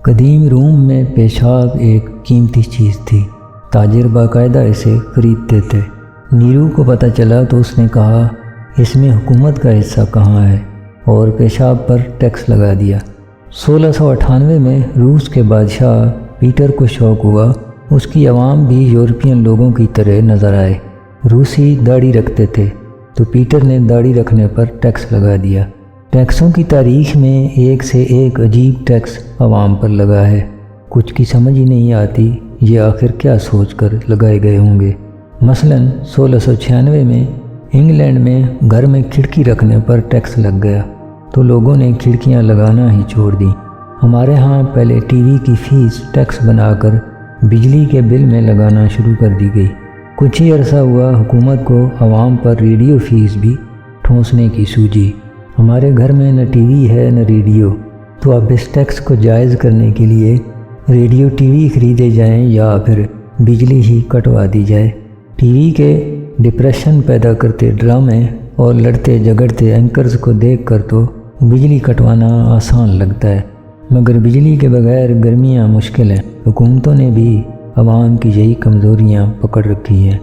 قدیم روم میں پیشاب ایک قیمتی چیز تھی۔ تاجر باقاعدہ اسے خریدتے تھے۔ نیرو کو پتہ چلا تو اس نے کہا اس میں حکومت کا حصہ کہاں ہے، اور پیشاب پر ٹیکس لگا دیا۔ 1698 میں روس کے بادشاہ پیٹر کو شوق ہوا اس کی عوام بھی یورپین لوگوں کی طرح نظر آئے۔ روسی داڑھی رکھتے تھے تو پیٹر نے داڑھی رکھنے پر ٹیکس لگا دیا۔ ٹیکسوں کی تاریخ میں ایک سے ایک عجیب ٹیکس عوام پر لگا ہے۔ کچھ کی سمجھ ہی نہیں آتی یہ آخر کیا سوچ کر لگائے گئے ہوں گے۔ مثلاً 1696 میں انگلینڈ میں گھر میں کھڑکی رکھنے پر ٹیکس لگ گیا تو لوگوں نے کھڑکیاں لگانا ہی چھوڑ دیں۔ ہمارے ہاں پہلے ٹی وی کی فیس ٹیکس بنا کر بجلی کے بل میں لگانا شروع کر دی گئی۔ کچھ ہی عرصہ ہوا حکومت کو عوام پر ریڈیو فیس بھی ٹھونسنے کی سوجی۔ ہمارے گھر میں نہ ٹی وی ہے نہ ریڈیو، تو اب اس ٹیکس کو جائز کرنے کے لیے ریڈیو ٹی وی خریدے جائیں یا پھر بجلی ہی کٹوا دی جائے۔ ٹی وی کے ڈپریشن پیدا کرتے ڈرامے اور لڑتے جھگڑتے اینکرز کو دیکھ کر تو بجلی کٹوانا آسان لگتا ہے، مگر بجلی کے بغیر گرمیاں مشکل ہیں۔ حکومتوں نے بھی عوام کی یہی کمزوریاں پکڑ رکھی ہیں۔